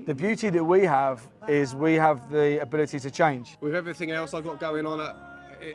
The beauty that we have is we have the ability to change. With everything else I've got going on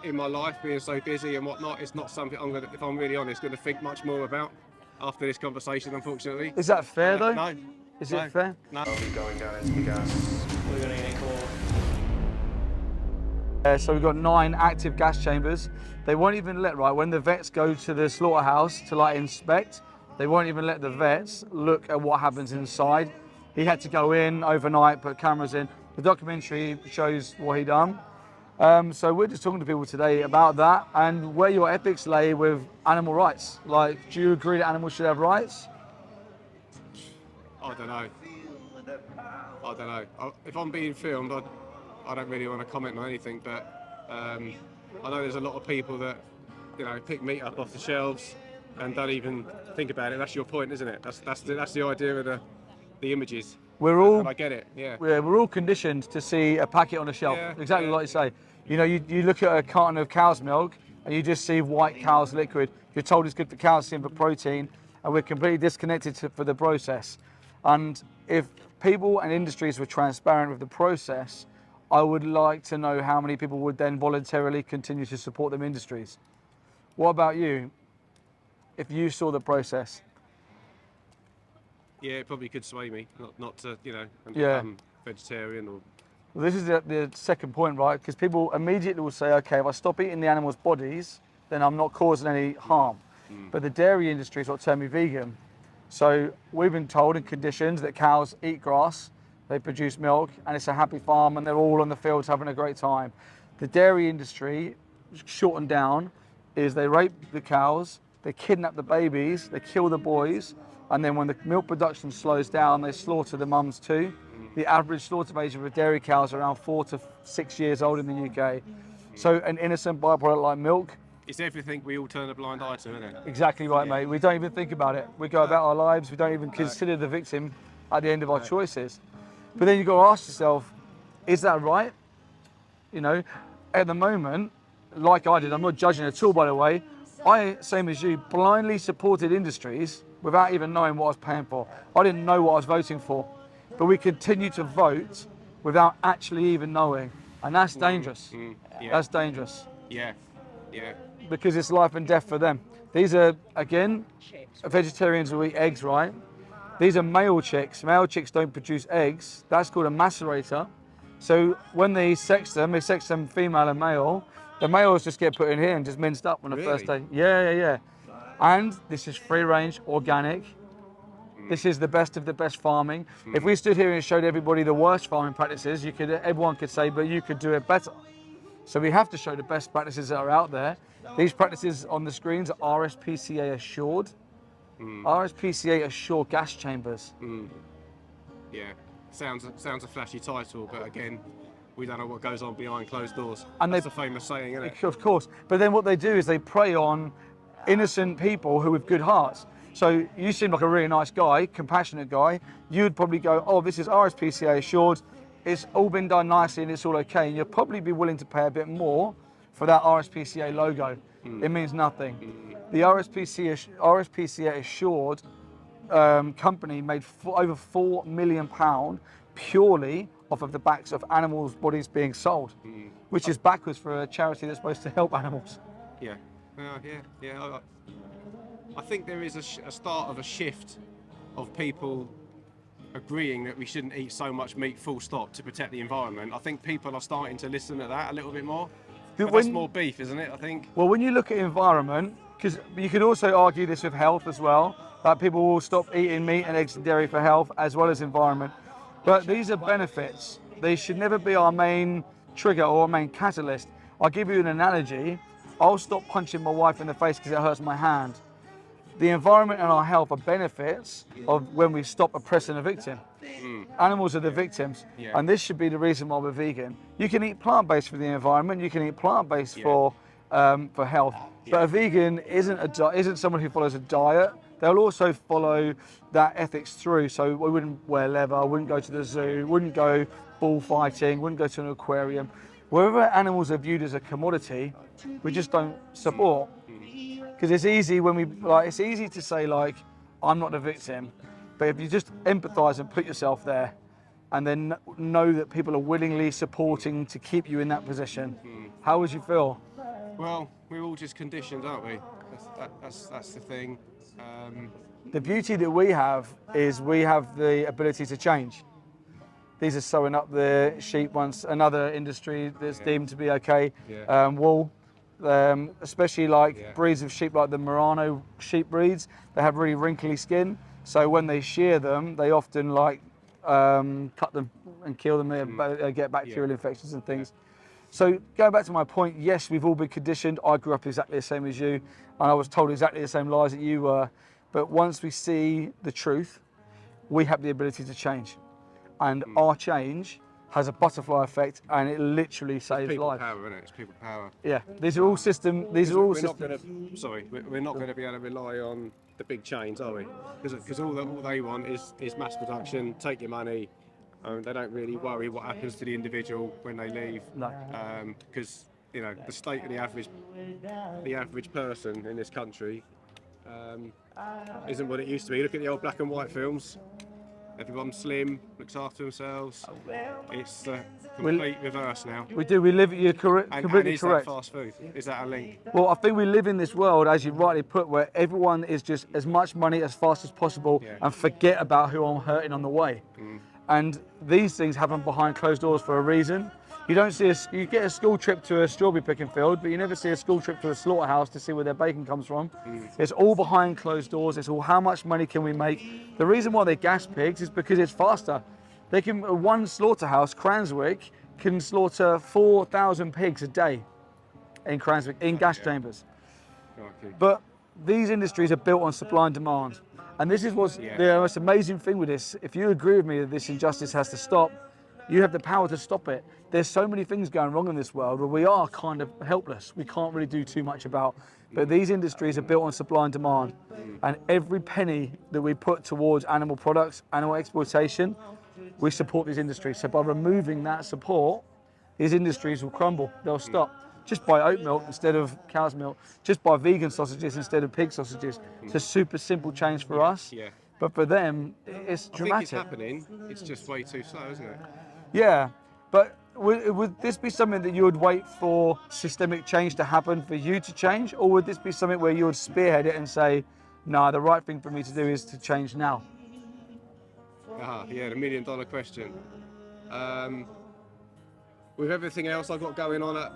in my life, being so busy and whatnot, it's not something I'm if I'm really honest, going to think much more about after this conversation, unfortunately. Is that fair though? No. Is it fair? No. Are we going down into the gas? We're going to get caught. So we've got 9 active gas chambers. They won't even let, right, when the vets go to the slaughterhouse to like inspect, they won't even let the vets look at what happens inside. He had to go in overnight, put cameras in. The documentary shows what he done. So we're just talking to people today about that and where your ethics lay with animal rights. Like, do you agree that animals should have rights? I don't know. If I'm being filmed, I don't really want to comment on anything, but I know there's a lot of people that, pick meat up off the shelves and don't even think about it. That's your point, isn't it? That's the idea of the images. And I get it. Yeah. We're all conditioned to see a packet on a shelf. Yeah, Exactly like you say. You look at a carton of cow's milk and you just see white cow's liquid. You're told it's good for calcium, for protein, and we're completely disconnected for the process. And if people and industries were transparent with the process, I would like to know how many people would then voluntarily continue to support them industries. What about you? If you saw the process? Yeah, it probably could sway me not to, become vegetarian or. Well, this is the second point, right? Because people immediately will say, okay, if I stop eating the animals' bodies, then I'm not causing any harm. But the dairy industry is what turned me vegan. So we've been told and conditioned that cows eat grass, they produce milk, and it's a happy farm, and they're all on the fields having a great time. The dairy industry, shortened down, is they rape the cows, they kidnap the babies, they kill the boys, and then when the milk production slows down, they slaughter the mums too. The average slaughter age of a dairy cow is around 4 to 6 years old in the UK. So an innocent byproduct like milk. It's everything we all turn a blind eye to, isn't it? Exactly right, mate. We don't even think about it. We go about our lives. We don't even consider the victim at the end of our choices. But then you've got to ask yourself, is that right? At the moment, like I did, I'm not judging at all, by the way, I, same as you, blindly supported industries without even knowing what I was paying for. I didn't know what I was voting for. But we continue to vote without actually even knowing. And that's dangerous. Yeah. That's dangerous. Yeah. Because it's life and death for them. These are, again, vegetarians will eat eggs, right? These are male chicks. Male chicks don't produce eggs. That's called a macerator. So when they sex them female and male. The males just get put in here and just minced up on the first day. Yeah. And this is free range, organic. This is the best of the best farming. If we stood here and showed everybody the worst farming practices, everyone could say, but you could do it better. So we have to show the best practices that are out there. These practices on the screens are RSPCA assured. RSPCA assured gas chambers. Yeah, sounds a flashy title, but again, we don't know what goes on behind closed doors. And that's the famous saying, isn't it? Of course. But then what they do is they prey on innocent people who have good hearts. So you seem like a really nice guy, compassionate guy. You'd probably go, oh, this is RSPCA assured. It's all been done nicely and it's all okay. And you'll probably be willing to pay a bit more for that RSPCA logo. It means nothing. The RSPCA assured company made over £4 million purely off of the backs of animals' bodies being sold, which is backwards for a charity that's supposed to help animals. Yeah. I think there is a start of a shift of people agreeing that we shouldn't eat so much meat full stop to protect the environment. I think people are starting to listen to that a little bit more. But that's more beef, isn't it, I think? Well, when you look at environment, because you could also argue this with health as well, that people will stop eating meat and eggs and dairy for health as well as environment. But these are benefits. They should never be our main trigger or our main catalyst. I'll give you an analogy. I'll stop punching my wife in the face because it hurts my hand. The environment and our health are benefits of when we stop oppressing a victim. Animals are the victims, and this should be the reason why we're vegan. You can eat plant-based for the environment, you can eat plant-based for health, but a vegan isn't someone who follows a diet. They'll also follow that ethics through, so we wouldn't wear leather, wouldn't go to the zoo, wouldn't go bullfighting, wouldn't go to an aquarium. Wherever animals are viewed as a commodity, we just don't support. Because it's easy it's easy to say I'm not the victim, but if you just empathise and put yourself there, and then know that people are willingly supporting to keep you in that position. How would you feel? Well, we're all just conditioned, aren't we? That's the thing. The beauty that we have is we have the ability to change. These are sewing up the sheep once, another industry that's deemed to be okay. Yeah. Wool, especially like breeds of sheep like the Murano sheep breeds, they have really wrinkly skin. So when they shear them, they often like cut them and kill them, they get bacterial infections and things. So going back to my point, yes, we've all been conditioned. I grew up exactly the same as you, and I was told exactly the same lies that you were. But once we see the truth, we have the ability to change. And our change has a butterfly effect, and it literally saves People lives. power, isn't it? It's people power. Yeah, these are all systems. These are all We're not systems. going to. Sorry, we're not going to be able to rely on the big chains, are we? Because all they want is mass production. Take your money. They don't really worry what happens to the individual when they leave. No. Because you know the state of the average person in this country isn't what it used to be. Look at the old black and white films. Everyone's slim, looks after themselves. It's complete reverse now. We do. We live. You're correct. And Completely is correct. that fast food? Is that a link? Well, I think we live in this world, as you rightly put, where everyone is just as much money as fast as possible and forget about who I'm hurting on the way. And these things happen behind closed doors for a reason. You don't see you get a school trip to a strawberry picking field, but you never see a school trip to a slaughterhouse to see where their bacon comes from. It's all behind closed doors. It's all how much money can we make. The reason why they gas pigs is because it's faster. They can one slaughterhouse, Cranswick, can slaughter 4,000 pigs a day in Cranswick in gas chambers. Okay. But these industries are built on supply and demand. And this is what's the most amazing thing with this. If you agree with me that this injustice has to stop, you have the power to stop it. There's so many things going wrong in this world where we are kind of helpless. We can't really do too much about. But these industries are built on supply and demand. And every penny that we put towards animal products, animal exploitation, we support these industries. So by removing that support, these industries will crumble. They'll stop. Just buy oat milk instead of cow's milk. Just buy vegan sausages instead of pig sausages. It's a super simple change for us. Yeah. But for them, it's I think dramatic. it's happening. It's just way too slow, isn't it? Yeah, but would this be something that you would wait for systemic change to happen for you to change? Or would this be something where you would spearhead it and say, no, the right thing for me to do is to change now? Yeah, the $1 million question. With everything else I've got going on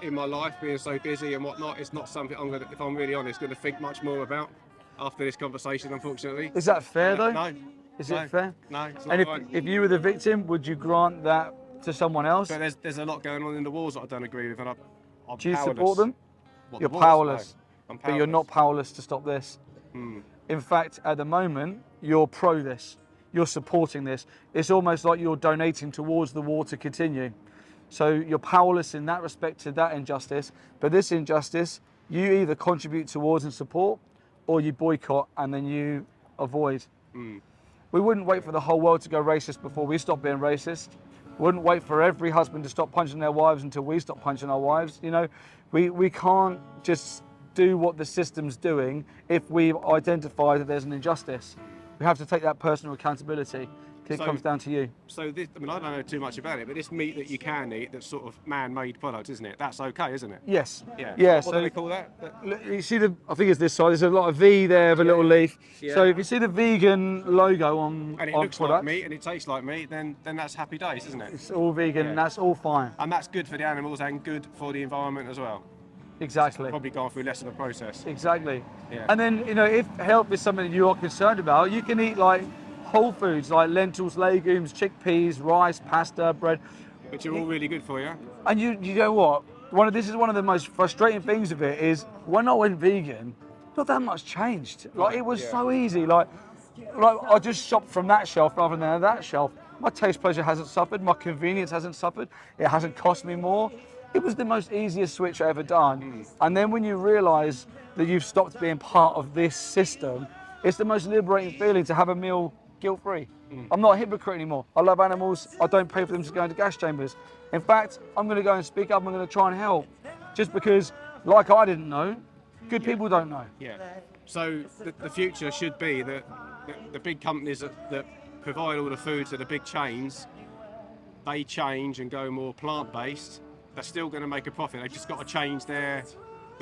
in my life, being so busy and whatnot, it's not something I'm gonna, if I'm really honest, going to think much more about after this conversation, unfortunately. Is that fair though? No. Is No, it fair? No, it's not And right. if you were the victim, would you grant that to someone else? But there's a lot going on in the wars that I don't agree with, and I'm Do you powerless. support them? What, You're the wars? powerless. No, I'm But you're not powerless to stop this. In fact, at the moment, you're pro this. You're supporting this. It's almost like you're donating towards the war to continue. So you're powerless in that respect to that injustice. But this injustice, you either contribute towards and support, or you boycott and then you avoid. We wouldn't wait for the whole world to go racist before we stop being racist. We wouldn't wait for every husband to stop punching their wives until we stop punching our wives. You know, we can't just do what the system's doing if we identify that there's an injustice. We have to take that personal accountability. It comes down to you. So this, I mean, I don't know too much about it, but this meat that you can eat, that's sort of man-made product, isn't it? That's okay, isn't it? Yes. Yeah. What So do they call that? you see I think it's this side. There's a lot of V there of a little leaf. Yeah. So if you see the vegan logo on And it on looks products, like meat and it tastes like meat, then that's happy days, isn't it? it's all vegan and that's all fine. And that's good for the animals and good for the environment as well. Exactly. Probably going through less of a process. Exactly. Yeah. And then, you know, if health is something that you are concerned about, you can eat like whole foods like lentils, legumes, chickpeas, rice, pasta, bread. Which are all really good for you. And you know what? This is one of the most frustrating things of it is when I went vegan, not that much changed. Like it was so easy. Like I just shopped from that shelf rather than that shelf. My taste pleasure hasn't suffered. My convenience hasn't suffered. It hasn't cost me more. It was the most easiest switch I ever done. And then when you realise that you've stopped being part of this system, it's the most liberating feeling to have a meal guilt-free. I'm not a hypocrite anymore. I love animals. I don't pay for them to go into gas chambers. In fact, I'm going to go and speak up. I'm going to try and help. Just because, like I didn't know, good people don't know. Yeah. So the future should be that the big companies that provide all the food to the big chains, they change and go more plant-based, they're still going to make a profit. They've just got to change the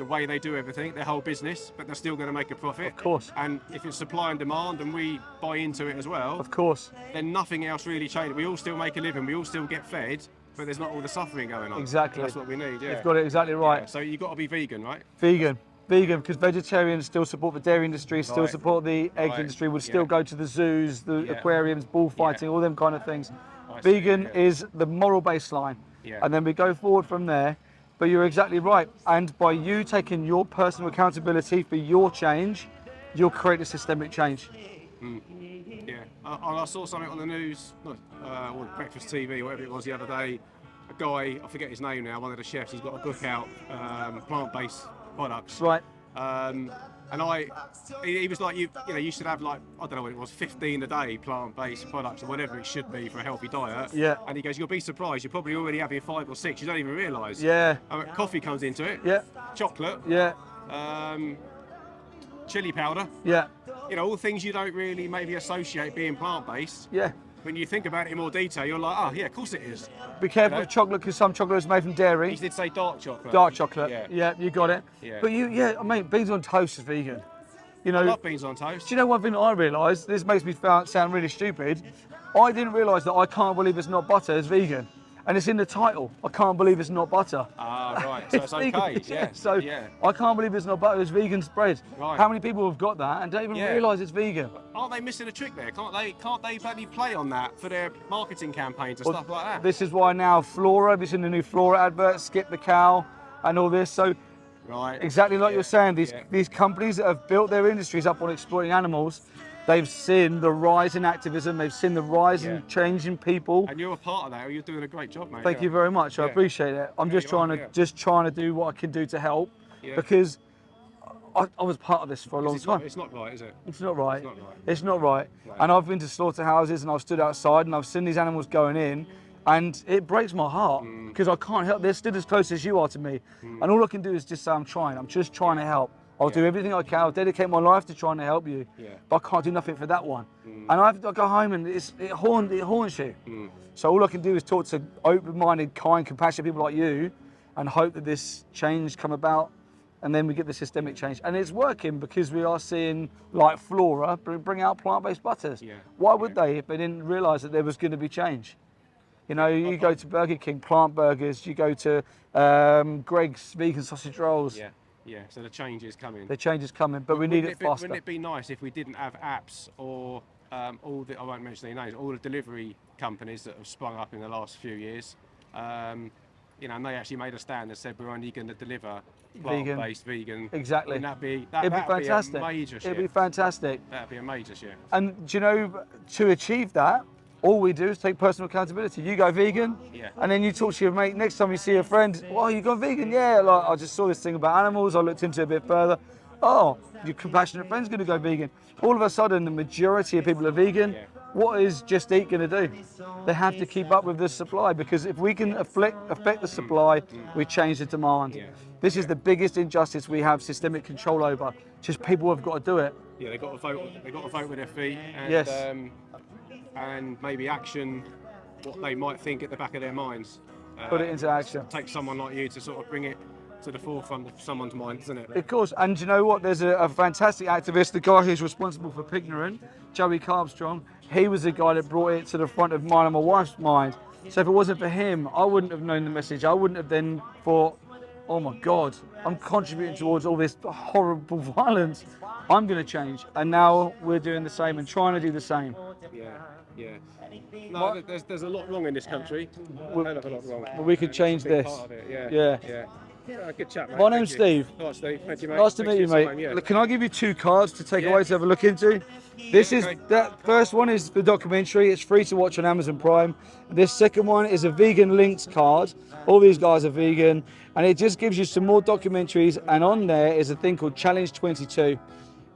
way they do everything, their whole business, but they're still going to make a profit. Of course. And if it's supply and demand and we buy into it as well, Of course. then nothing else really changes. We all still make a living, we all still get fed, but there's not all the suffering going on. Exactly. That's what we need, yeah. You've got it exactly right. Yeah, so you've got to be vegan, right? Vegan, because vegetarians still support the dairy industry, still Right. support the egg Right. industry, would still Yeah. go to the zoos, the Yeah. aquariums, bullfighting, all them kind of things. I see, Vegan yeah. is the moral baseline, Yeah. and then we go forward from there. But you're exactly right, and by you taking your personal accountability for your change, you'll create a systemic change. Yeah, I saw something on the news, or Breakfast TV, whatever it was the other day. A guy, I forget his name now, one of the chefs, he's got a book out, plant-based products. Right. And he was like, you should have like, I don't know what it was, 15 a day plant-based products or whatever it should be for a healthy diet. Yeah. And he goes, you'll be surprised, you're probably already having 5 or 6, you don't even realise. Yeah. Coffee comes into it. Yeah. Chocolate. Yeah. Chili powder. Yeah. You know, all things you don't really maybe associate being plant-based. Yeah. When you think about it in more detail, you're like, oh yeah, of course it is. Be careful You know? with chocolate, because some chocolate is made from dairy. He did say dark chocolate. Dark chocolate. Yeah. Yeah, you got it. Yeah. But I mean, beans on toast is vegan. You know. I love beans on toast. Do you know one thing that I realised? This makes me sound really stupid. I didn't realise that I can't believe it's not butter is vegan. And it's in the title. I can't believe it's not butter. Ah, right. So it's vegan. okay. Yeah. So yeah. I can't believe it's not butter. It's vegan spread. Right. How many people have got that and don't even Yeah. realise it's vegan? Aren't they missing a trick there? Can't they bloody play on that for their marketing campaigns and Well, stuff like that? This is why now Flora, this is the new Flora advert, skip the cow and all this. So Right. exactly like Yeah. you're saying, Yeah. these companies that have built their industries up on exploiting animals, they've seen the rise in activism, they've seen the rise Yeah. in change in people. And you're a part of that. You're doing a great job, mate. Thank you very much. I Yeah. appreciate it. I'm Yeah, just you trying are, to yeah. trying to do what I can do to help, Yeah. because I was part of this for a long It's time. not, it's not right, is it? It's not right. It's not right. It's not right. No. And I've been to slaughterhouses and I've stood outside and I've seen these animals going in, and it breaks my heart because I can't help. They're still as close as you are to me, and all I can do is just say I'm trying. I'm just trying to help. I'll do everything I can. I'll dedicate my life to trying to help you, Yeah. but I can't do nothing for that one. And I have to go home and it haunts you. So all I can do is talk to open-minded, kind, compassionate people like you, and hope that this change come about. And then we get the systemic change, and it's working because we are seeing, like Flora, bring out plant-based butters. Yeah. Why would they if they didn't realise that there was going to be change? You know, you go to Burger King, plant burgers. You go to Greg's vegan sausage rolls. Yeah. Yeah. So the change is coming. The change is coming, but we need it faster. Wouldn't it be nice if we didn't have apps or all the, I won't mention their names, all the delivery companies that have sprung up in the last few years, you know, and they actually made a stand and said we're only going to deliver plant-based vegan. Exactly. Wouldn't It'd be that'd fantastic. be a major shift. It'd be fantastic. That'd be a major shift. And do you know, to achieve that, all we do is take personal accountability. You go vegan, Yeah. and then you talk to your mate. Next time you see a friend, well, you gone vegan? Yeah, like I just saw this thing about animals. I looked into it a bit further. Oh, your compassionate friend's going to go vegan. All of a sudden, the majority of people are vegan. Yeah. What is Just Eat going to do? They have to keep up with the supply, because if we can affect the supply, we change the demand. Yeah. This is the biggest injustice we have systemic control over. Just people have got to do it. Yeah, they got to vote. They got to vote with their feet. And, Yes. And maybe action what they might think at the back of their minds. Put it into action. Take someone like you to sort of bring it to the forefront of someone's mind, isn't it? Of course, and you know what? There's a fantastic activist, the guy who's responsible for Pignorant, Joey Carbstrong. He was the guy that brought it to the front of mine and my wife's mind. So if it wasn't for him, I wouldn't have known the message. I wouldn't have then thought, oh my God, I'm contributing towards all this horrible violence. I'm going to change. And now we're doing the same and trying to do the same. Yeah, yeah. No, there's a lot wrong in this country. A hell of a lot wrong. But we could change It's a big this. part of it, yeah. Yeah. Yeah. Good chat, mate. My Thank name's you. Steve. Hi, Steve. Thank you, mate. Nice to Thanks meet you, for your mate. time, yeah. Look, can I give you 2 cards to take Yeah. away to have a look into? This is okay. that first one is the documentary. It's free to watch on Amazon Prime. This second one is a vegan links card. All these guys are vegan, and it just gives you some more documentaries. And on there is a thing called Challenge 22.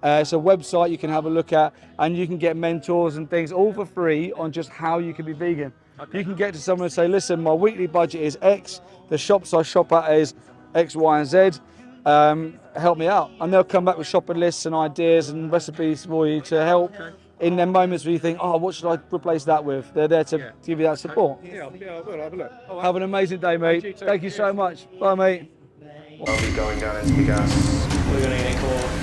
It's a website you can have a look at, and you can get mentors and things all for free on just how you can be vegan. You can get to someone and say, listen, my weekly budget is X. The shops I shop at is X, Y, and Z. Help me out. And they'll come back with shopping lists and ideas and recipes for you to help in them moments where you think, oh, what should I replace that with? They're there to give you that support. Yeah, I will have a look. All right. Have an amazing day, mate. You too. Thank you so Cheers. much. Bye, mate. I'll be going down into the gas. We're going to get a call.